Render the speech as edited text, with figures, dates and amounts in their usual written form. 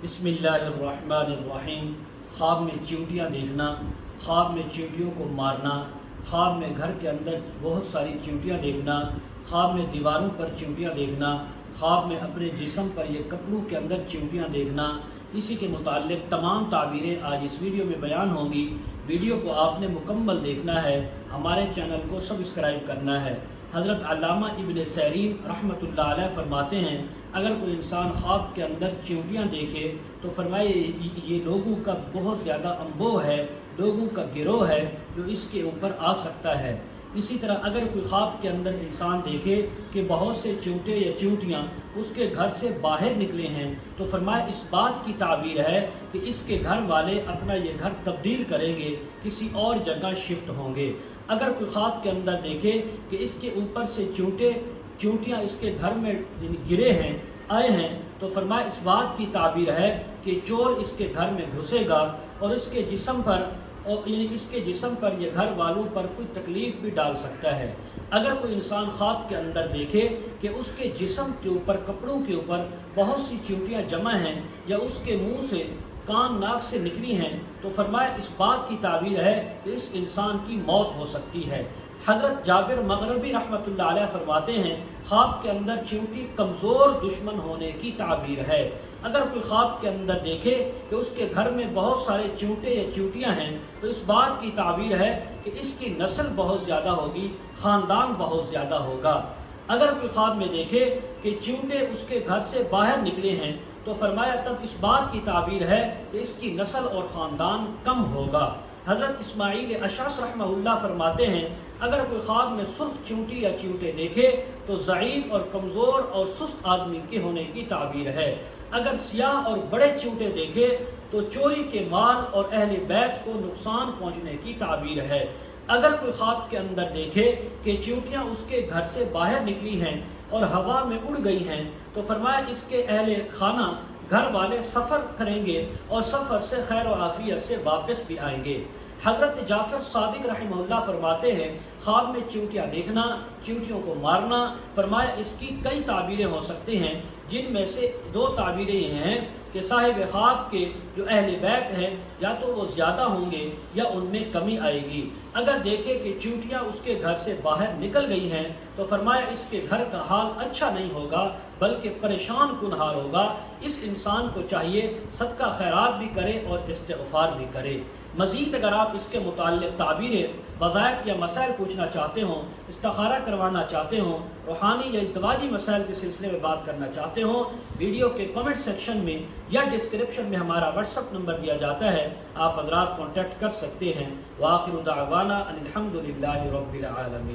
بسم اللہ الرحمن الرحیم۔ خواب میں چیونٹیاں دیکھنا، خواب میں چیونٹیوں کو مارنا، خواب میں گھر کے اندر بہت ساری چیونٹیاں دیکھنا، خواب میں دیواروں پر چیونٹیاں دیکھنا، خواب میں اپنے جسم پر یہ کپڑوں کے اندر چیونٹیاں دیکھنا، اسی کے متعلق تمام تعبیریں آج اس ویڈیو میں بیان ہوں گی۔ ویڈیو کو آپ نے مکمل دیکھنا ہے، ہمارے چینل کو سبسکرائب کرنا ہے۔ حضرت علامہ ابن سیرین رحمۃ اللہ علیہ فرماتے ہیں، اگر کوئی انسان خواب کے اندر چیونٹیاں دیکھے تو فرمائے یہ لوگوں کا بہت زیادہ انبوہ ہے، لوگوں کا گروہ ہے جو اس کے اوپر آ سکتا ہے۔ اسی طرح اگر کوئی خواب کے اندر انسان دیکھے کہ بہت سے چیونٹے یا چیونٹیاں اس کے گھر سے باہر نکلے ہیں تو فرمایا اس بات کی تعبیر ہے کہ اس کے گھر والے اپنا یہ گھر تبدیل کریں گے، کسی اور جگہ شفٹ ہوں گے۔ اگر کوئی خواب کے اندر دیکھے کہ اس کے اوپر سے چیونٹیاں اس کے گھر میں گرے ہیں، آئے ہیں، تو فرمایا اس بات کی تعبیر ہے کہ چور اس کے گھر میں گھسے گا اور اس کے جسم پر یہ گھر والوں پر کوئی تکلیف بھی ڈال سکتا ہے۔ اگر کوئی انسان خواب کے اندر دیکھے کہ اس کے جسم کے اوپر، کپڑوں کے اوپر بہت سی چیونٹیاں جمع ہیں یا اس کے منہ سے، کان، ناک سے نکلی ہیں تو فرمایا اس بات کی تعبیر ہے کہ اس انسان کی موت ہو سکتی ہے۔ حضرت جابر مغربی رحمۃ اللہ علیہ فرماتے ہیں، خواب کے اندر چیونٹی کمزور دشمن ہونے کی تعبیر ہے۔ اگر کوئی خواب کے اندر دیکھے کہ اس کے گھر میں بہت سارے چیونٹے یا چیونٹیاں ہیں تو اس بات کی تعبیر ہے کہ اس کی نسل بہت زیادہ ہوگی، خاندان بہت زیادہ ہوگا۔ اگر کوئی خواب میں دیکھے کہ چیونٹے اس کے گھر سے باہر نکلے ہیں تو فرمایا تب اس بات کی تعبیر ہے کہ اس کی نسل اور خاندان کم ہوگا۔ حضرت اسماعیل اشعث رحمہ اللہ فرماتے ہیں، اگر کوئی خواب میں سرخ چیونٹی یا چیونٹے دیکھے تو ضعیف اور کمزور اور سست آدمی کے ہونے کی تعبیر ہے۔ اگر سیاہ اور بڑے چیونٹے دیکھے تو چوری کے مال اور اہل بیت کو نقصان پہنچنے کی تعبیر ہے۔ اگر کوئی خواب کے اندر دیکھے کہ چیونٹیاں اس کے گھر سے باہر نکلی ہیں اور ہوا میں اڑ گئی ہیں تو فرمایا اس کے اہل خانہ، گھر والے سفر کریں گے اور سفر سے خیر و عافیت سے واپس بھی آئیں گے۔ حضرت جعفر صادق رحمہ اللہ فرماتے ہیں، خواب میں چیونٹیاں دیکھنا، چیونٹیوں کو مارنا، فرمایا اس کی کئی تعبیریں ہو سکتی ہیں، جن میں سے دو تعبیریں یہ ہیں کہ صاحب خواب کے جو اہل بیت ہیں یا تو وہ زیادہ ہوں گے یا ان میں کمی آئے گی۔ اگر دیکھے کہ چیونٹیاں اس کے گھر سے باہر نکل گئی ہیں تو فرمایا اس کے گھر کا حال اچھا نہیں ہوگا بلکہ پریشان کن حال ہوگا۔ اس انسان کو چاہیے صدقہ خیرات بھی کرے اور استغفار بھی کرے۔ مزید اگر آپ اس کے متعلق تعبیریں، وظائف یا مسائل پوچھنا چاہتے ہوں، استخارہ کروانا چاہتے ہوں، روحانی یا ازدواجی مسائل کے سلسلے میں بات کرنا چاہتے ہوں، ویڈیو کے کمنٹ سیکشن میں یا ڈسکرپشن میں ہمارا واٹس ایپ نمبر دیا جاتا ہے، آپ حضرات کانٹیکٹ کر سکتے ہیں۔ وآخر دعوانا ان الحمد للہ رب العالمین۔